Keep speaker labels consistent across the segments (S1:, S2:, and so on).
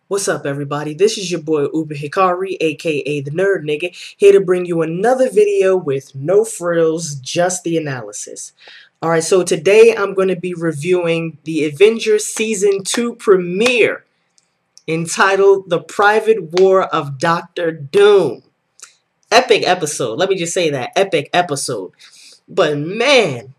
S1: What's up, everybody? This is your boy Uber Hikari, aka the Nerd Nigga, here to bring you another video with no frills, just the analysis. Alright, so today I'm going to be reviewing the Avengers Season 2 premiere, entitled The Private War of Doctor Doom. Epic episode, let me just say that, epic episode. But man,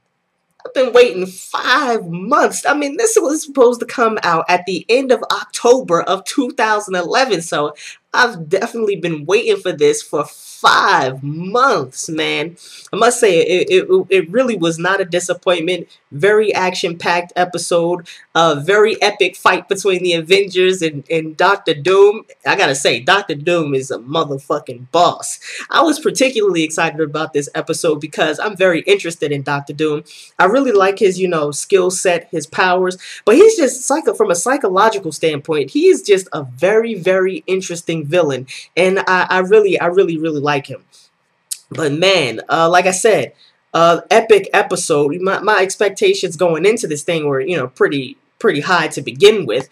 S1: I've been waiting 5 months. I mean, this was supposed to come out at the end of October of 2011, so I've definitely been waiting for this for 5 months, man. I must say, it really was not a disappointment. Very action-packed episode. A very epic fight between the Avengers and Doctor Doom. I gotta say, Doctor Doom is a motherfucking boss. I was particularly excited about this episode because I'm very interested in Doctor Doom. I really like his, skill set, his powers, but he's just from a psychological standpoint, he is just a very, very interesting villain, and I really like him. But man, like I said, epic episode. My expectations going into this thing were, pretty high to begin with,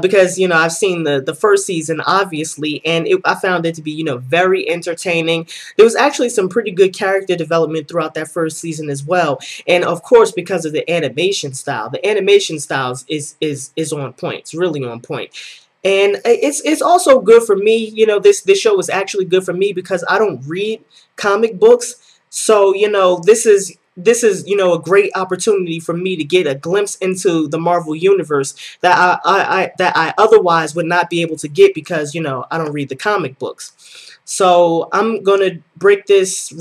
S1: because I've seen the first season, obviously, and I found it to be very entertaining. There was actually some pretty good character development throughout that first season as well, and of course because of the animation style. The animation styles is on point. It's really on point. And it's also good for me. This show is actually good for me because I don't read comic books, so this is a great opportunity for me to get a glimpse into the Marvel universe that I otherwise would not be able to get because I don't read the comic books. So I'm gonna break this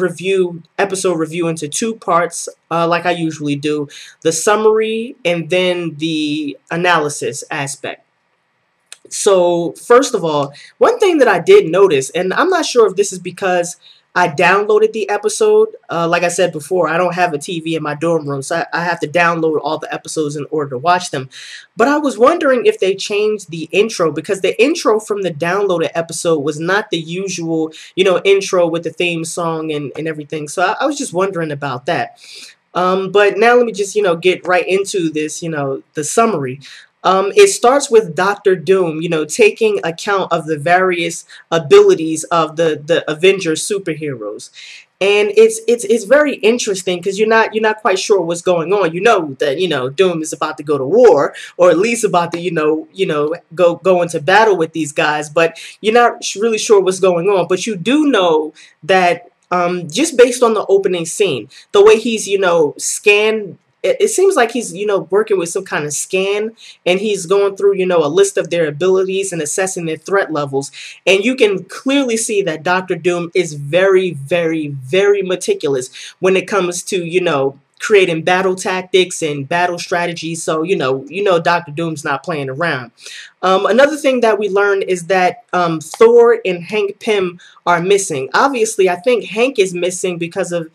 S1: episode review into 2 parts, like I usually do: the summary and then the analysis aspect. So first of all, one thing that I did notice, and I'm not sure if this is because I downloaded the episode. Like I said before, I don't have a TV in my dorm room, so I have to download all the episodes in order to watch them. But I was wondering if they changed the intro, because the intro from the downloaded episode was not the usual, intro with the theme song and everything. So I was just wondering about that. But now let me just, get right into this, the summary. It starts with Doctor Doom, taking account of the various abilities of the Avengers superheroes. And it's very interesting because you're not quite sure what's going on. You know that Doom is about to go to war, or at least about to go into battle with these guys, but you're not really sure what's going on. But you do know that just based on the opening scene, the way he's scanned. It seems like he's, working with some kind of scan, and he's going through, a list of their abilities and assessing their threat levels. And you can clearly see that Doctor Doom is very, very, very meticulous when it comes to, creating battle tactics and battle strategies. So, Doctor Doom's not playing around. Another thing that we learned is that Thor and Hank Pym are missing. Obviously, I think Hank is missing because of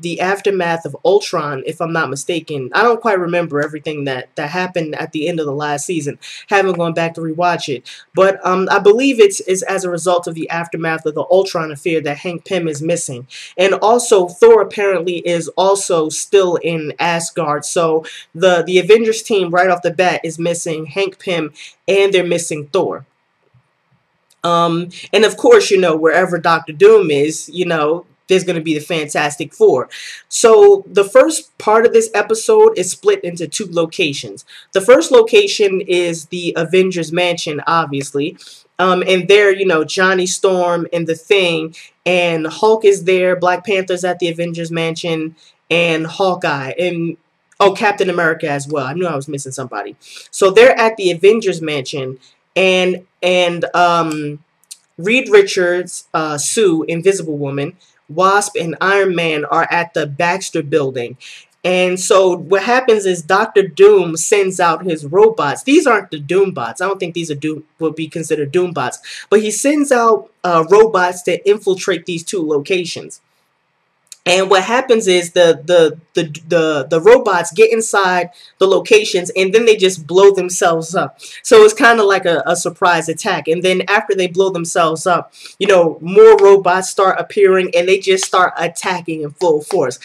S1: the aftermath of Ultron, if I'm not mistaken. I don't quite remember everything that happened at the end of the last season. Haven't gone back to rewatch it. But I believe it's as a result of the aftermath of the Ultron affair that Hank Pym is missing. And also, Thor apparently is also still in Asgard. So the Avengers team right off the bat is missing Hank Pym, and they're missing Thor. And of course, wherever Doctor Doom is, there's going to be the Fantastic Four. So the first part of this episode is split into 2 locations. The first location is the Avengers Mansion, obviously. And there, Johnny Storm and the Thing, and Hulk is there, Black Panther's at the Avengers Mansion, and Hawkeye, and Captain America as well. I knew I was missing somebody. So they're at the Avengers Mansion, and Reed Richards, Sue, Invisible Woman, Wasp, and Iron Man are at the Baxter building. And so what happens is Doctor Doom sends out his robots. These aren't the Doom bots. I don't think these will be considered Doom bots. But he sends out robots to infiltrate these 2 locations. And what happens is the robots get inside the locations, and then they just blow themselves up. So it's kind of like a surprise attack. And then after they blow themselves up, more robots start appearing, and they just start attacking in full force.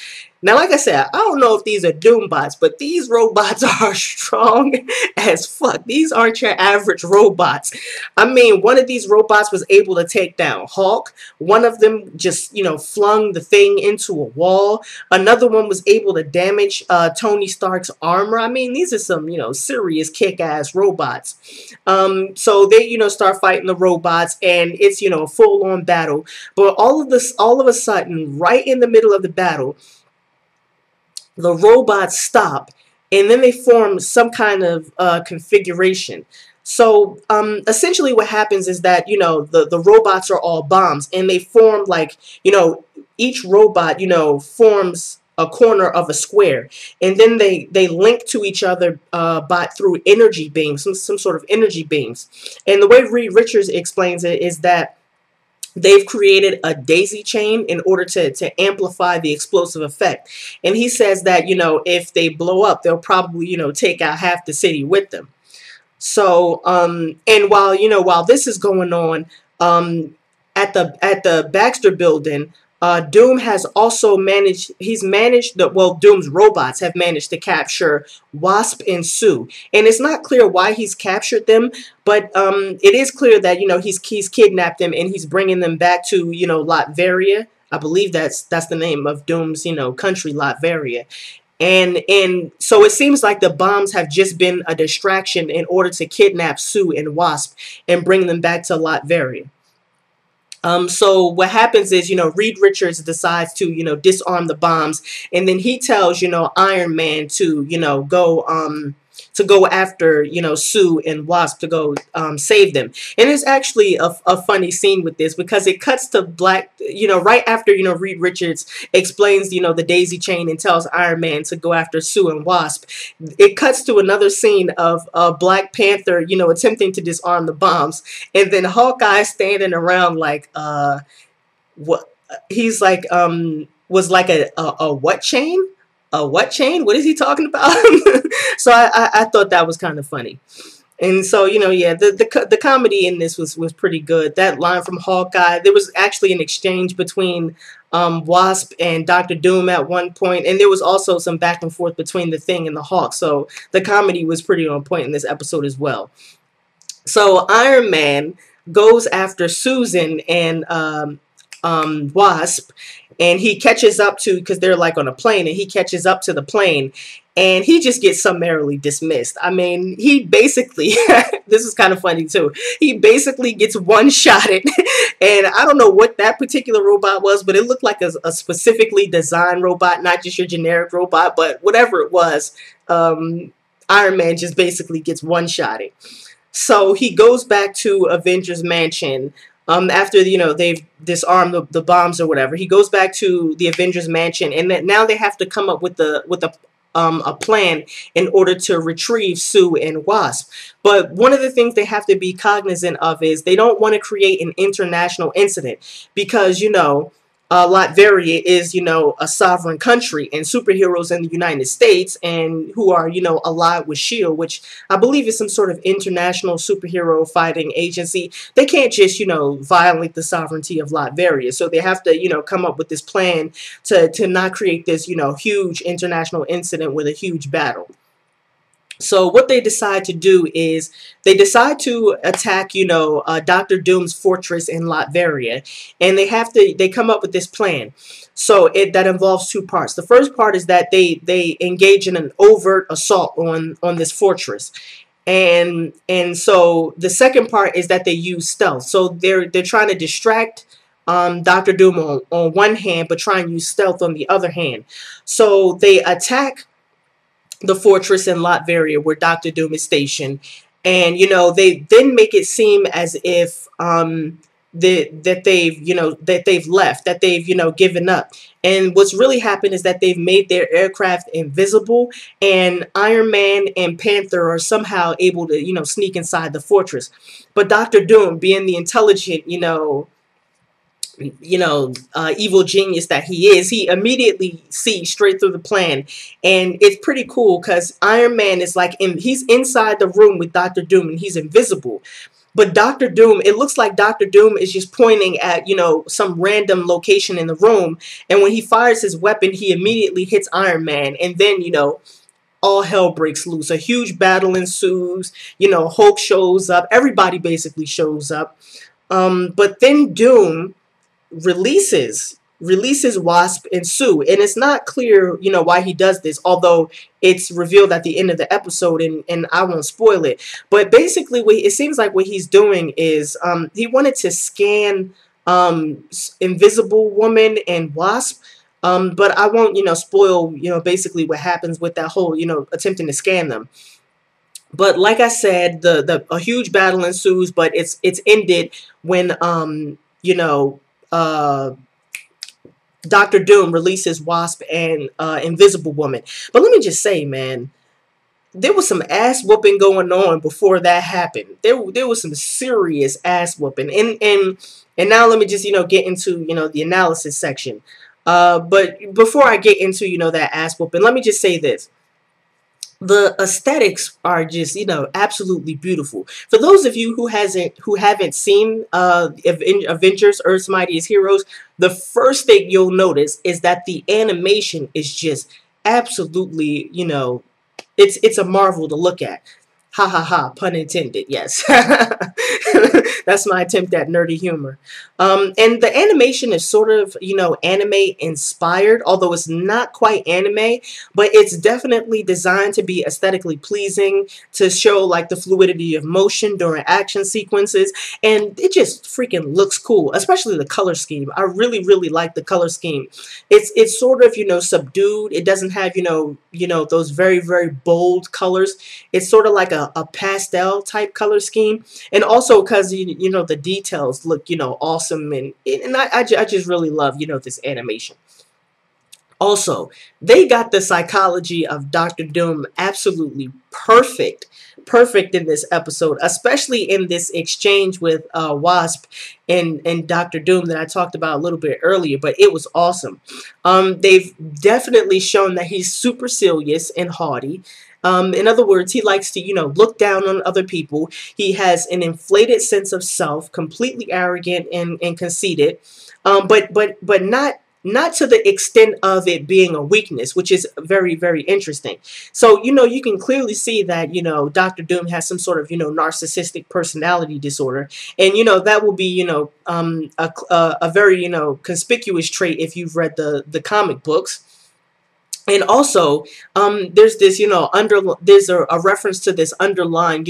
S1: Now, like I said, I don't know if these are Doom bots, but these robots are strong as fuck. These aren't your average robots. I mean, one of these robots was able to take down Hulk. One of them just, flung the thing into a wall. Another one was able to damage Tony Stark's armor. I mean, these are some, serious kick-ass robots. So they, start fighting the robots, and it's, a full-on battle. But all of a sudden, right in the middle of the battle, the robots stop, and then they form some kind of configuration. So essentially what happens is that, the robots are all bombs, and they form like, each robot, forms a corner of a square, and then they link to each other through energy beams, some sort of energy beams. And the way Reed Richards explains it is that they've created a daisy chain in order to amplify the explosive effect. And he says that, if they blow up, they'll probably, take out half the city with them. So, and while this is going on, at the Baxter building, Doom has also managed, Doom's robots have managed to capture Wasp and Sue. And it's not clear why he's captured them, but it is clear that, he's kidnapped them and he's bringing them back to, Latveria. I believe that's the name of Doom's, country, Latveria. And so it seems like the bombs have just been a distraction in order to kidnap Sue and Wasp and bring them back to Latveria. So what happens is, Reed Richards decides to, disarm the bombs, and then he tells, Iron Man to, go after, Sue and Wasp to go save them. And it's actually a funny scene with this, because it cuts to black, right after, Reed Richards explains, the daisy chain and tells Iron Man to go after Sue and Wasp. It cuts to another scene of Black Panther, attempting to disarm the bombs. And then Hawkeye standing around like, what? He's like, was like a what chain? A what chain? What is he talking about? So I thought that was kind of funny. And so, yeah, the comedy in this was pretty good. That line from Hawkeye, there was actually an exchange between Wasp and Dr. Doom at one point, and there was also some back and forth between the Thing and the Hawk. So the comedy was pretty on point in this episode as well. So Iron Man goes after Susan and Wasp, and he catches up to, because they're like on a plane, and he catches up to the plane, and he just gets summarily dismissed. I mean, he basically, this is kind of funny too, he basically gets one-shotted, and I don't know what that particular robot was, but it looked like a specifically designed robot, not just your generic robot, but whatever it was, Iron Man just basically gets one-shotted. So he goes back to Avengers Mansion, after, they've disarmed the bombs or whatever. He goes back to the Avengers Mansion, and that now they have to come up with a plan in order to retrieve Sue and Wasp. But one of the things they have to be cognizant of is they don't want to create an international incident, because, Latveria is, a sovereign country, and superheroes in the United States, and who are, allied with S.H.I.E.L.D., which I believe is some sort of international superhero fighting agency. They can't just, violate the sovereignty of Latveria. So they have to, come up with this plan to not create this, huge international incident with a huge battle. So what they decide to do is they decide to attack, Dr. Doom's fortress in Latveria, and they come up with this plan. So that involves two parts. The first part is that they engage in an overt assault on this fortress. And so the second part is that they use stealth. So they're trying to distract Dr. Doom on one hand, but try and use stealth on the other hand. So they attack the fortress in Latveria where Dr. Doom is stationed, and they then make it seem as if that they've left, that they've given up. And what's really happened is that they've made their aircraft invisible, and Iron Man and Panther are somehow able to sneak inside the fortress. But Dr. Doom, being the intelligent evil genius that he is, he immediately sees straight through the plan. And it's pretty cool because Iron Man is like, he's inside the room with Doctor Doom and he's invisible. But Doctor Doom, it looks like Doctor Doom is just pointing at, some random location in the room. And when he fires his weapon, he immediately hits Iron Man. And then, all hell breaks loose. A huge battle ensues. Hulk shows up. Everybody basically shows up. But then Doom releases Wasp and Sue, and it's not clear, why he does this, although it's revealed at the end of the episode, and I won't spoil it. But basically, it seems like what he's doing is he wanted to scan Invisible Woman and Wasp. But I won't, spoil, basically what happens with that whole, attempting to scan them. But like I said, a huge battle ensues, but it's ended when Doctor Doom releases Wasp and Invisible Woman. But let me just say, man, there was some ass whooping going on before that happened. There was some serious ass whooping, and now let me just get into the analysis section. But before I get into that ass whooping, let me just say this. The aesthetics are just, absolutely beautiful. For those of you who haven't seen Avengers: Earth's Mightiest Heroes, the first thing you'll notice is that the animation is just absolutely, it's a marvel to look at. Ha ha ha, pun intended, yes. That's my attempt at nerdy humor. And the animation is sort of, anime inspired, although it's not quite anime, but it's definitely designed to be aesthetically pleasing, to show like the fluidity of motion during action sequences, and it just freaking looks cool, especially the color scheme. I really, really like the color scheme. It's sort of, subdued. It doesn't have, those very, very bold colors. It's sort of like a pastel type color scheme, and also because the details look awesome, and I just really love this animation. Also, they got the psychology of Doctor Doom absolutely perfect in this episode, especially in this exchange with Wasp and Doctor Doom that I talked about a little bit earlier, but it was awesome. They've definitely shown that he's supercilious and haughty. In other words, he likes to, look down on other people. He has an inflated sense of self, completely arrogant and conceited, but not to the extent of it being a weakness, which is very, very interesting. So, you can clearly see that, Dr. Doom has some sort of, narcissistic personality disorder. And, that will be, a very, conspicuous trait if you've read the comic books. And also, there's this, there's a reference to this underlying,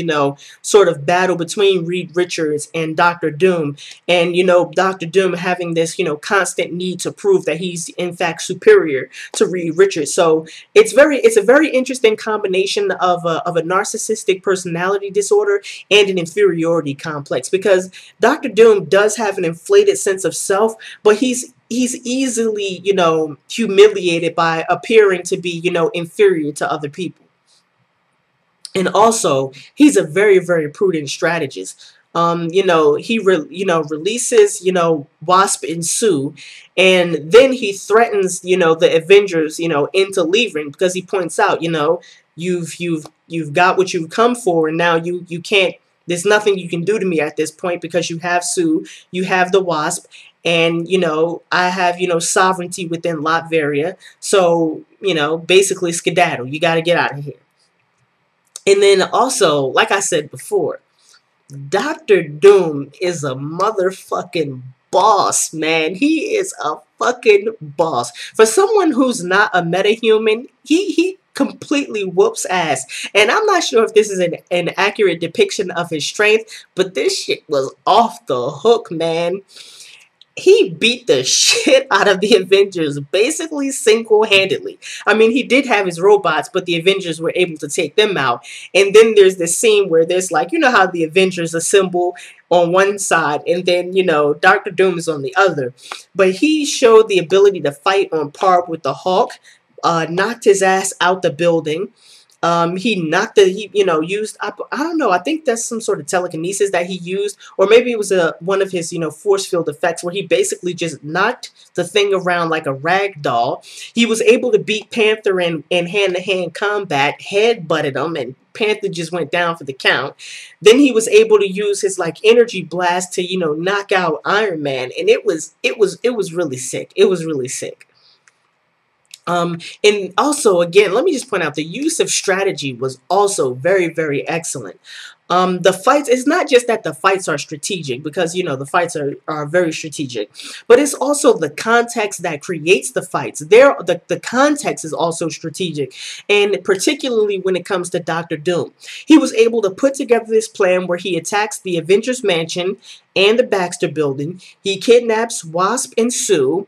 S1: sort of battle between Reed Richards and Dr. Doom. And, Dr. Doom having this, constant need to prove that he's, in fact, superior to Reed Richards. So it's a very interesting combination of a narcissistic personality disorder and an inferiority complex. Because Dr. Doom does have an inflated sense of self, but he's easily, humiliated by appearing to be, inferior to other people. And also, he's a very, very prudent strategist. He releases, Wasp and Sue, and then he threatens, the Avengers, into leaving, because he points out, you've got what you've come for, and now you can't. There's nothing you can do to me at this point because you have Sue, you have the Wasp, and, I have, sovereignty within Latveria. So, basically skedaddle. You got to get out of here. And then also, like I said before, Dr. Doom is a motherfucking boss, man. He is a fucking boss. For someone who's not a metahuman, he completely whoops ass. And I'm not sure if this is an accurate depiction of his strength, but this shit was off the hook, man. He beat the shit out of the Avengers, basically single-handedly. I mean, he did have his robots, but the Avengers were able to take them out. And then there's this scene where there's like, how the Avengers assemble on one side, and then, Dr. Doom is on the other. But he showed the ability to fight on par with the Hulk, knocked his ass out the building. He knocked the, he, used, I don't know, I think that's some sort of telekinesis that he used, or maybe it was one of his, force field effects where he basically just knocked the thing around like a rag doll. He was able to beat Panther in hand-to-hand combat, head-butted him, and Panther just went down for the count. Then he was able to use his like energy blast to, knock out Iron Man, and it was really sick. It was really sick. And also, again, let me just point out the use of strategy was also very, very excellent. The fights, it's not just that the fights are strategic, because, the fights are very strategic, but it's also the context that creates the fights. The context is also strategic, and particularly when it comes to Doctor Doom. He was able to put together this plan where he attacks the Avengers Mansion and the Baxter Building. He kidnaps Wasp and Sue.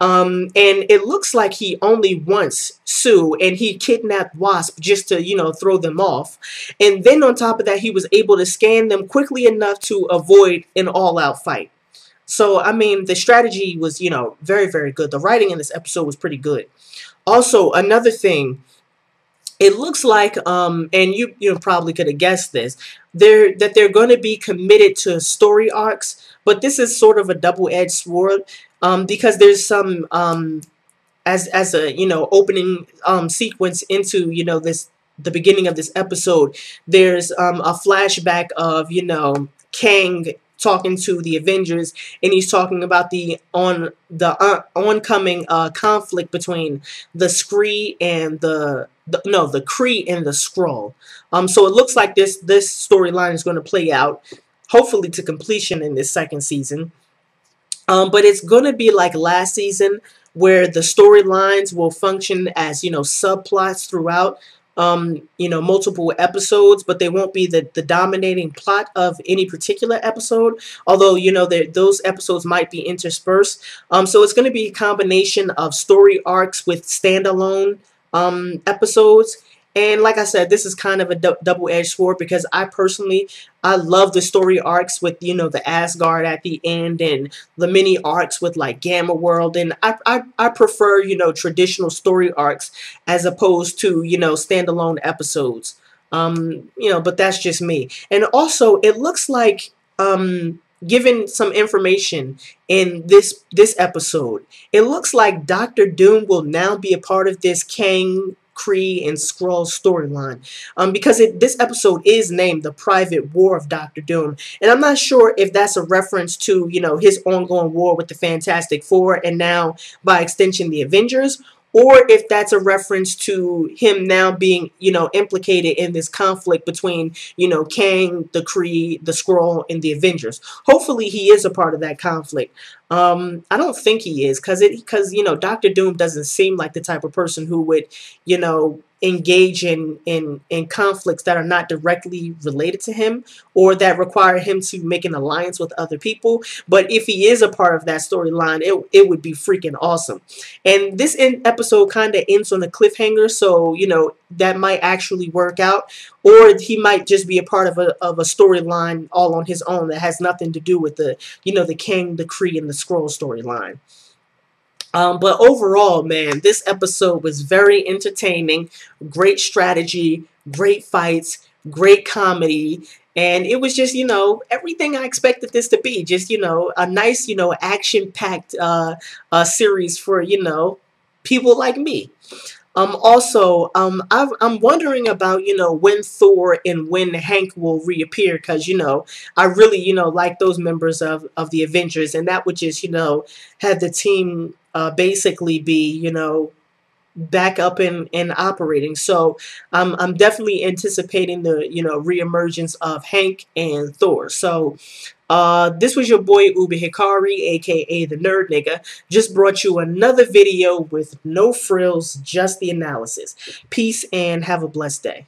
S1: And it looks like he only wants Sue, and he kidnapped Wasp just to, throw them off. And then on top of that, he was able to scan them quickly enough to avoid an all-out fight. So, I mean, the strategy was, very, very good. The writing in this episode was pretty good. Also, another thing, it looks like, and you probably could have guessed this, they're going to be committed to story arcs, but this is sort of a double-edged sword. Because there's some as a opening sequence into the beginning of this episode, there's a flashback of Kang talking to the Avengers, and he's talking about the oncoming conflict between the Kree and the Kree and the Skrull. So it looks like this storyline is going to play out, hopefully to completion in this second season. But it's going to be like last season, where the storylines will function as, subplots throughout, multiple episodes, but they won't be the dominating plot of any particular episode, although, those episodes might be interspersed. So it's going to be a combination of story arcs with standalone episodes. And like I said, this is kind of a double-edged sword, because I love the story arcs with, the Asgard at the end, and the mini arcs with like Gamma World. And I prefer, traditional story arcs as opposed to, standalone episodes. But that's just me. And also, it looks like, given some information in this episode, it looks like Doctor Doom will now be a part of this Kang, Kree, and Skrull storyline, because this episode is named The Private War of Doctor Doom, and I'm not sure if that's a reference to, his ongoing war with the Fantastic Four, and now, by extension, the Avengers, or if that's a reference to him now being, implicated in this conflict between, Kang, the Kree, the Skrull, and the Avengers. Hopefully he is a part of that conflict. I don't think he is, because Doctor Doom doesn't seem like the type of person who would, engage in conflicts that are not directly related to him, or that require him to make an alliance with other people. But if he is a part of that storyline, it would be freaking awesome. And this episode kind of ends on a cliffhanger, so that might actually work out, or he might just be a part of a storyline all on his own that has nothing to do with the the Kang, the Kree, and the Skrull storyline. But overall, man, this episode was very entertaining, great strategy, great fights, great comedy, and it was just, everything I expected this to be. Just, a nice, action-packed series for, people like me. Also, I'm wondering about, when Thor and when Hank will reappear, because, I really, like those members of the Avengers, and that would just, have the team basically be, back up and operating. So I'm definitely anticipating the, reemergence of Hank and Thor. So this was your boy Uber Hikari, aka the Nerd Nigga. Just brought you another video with no frills, just the analysis. Peace and have a blessed day.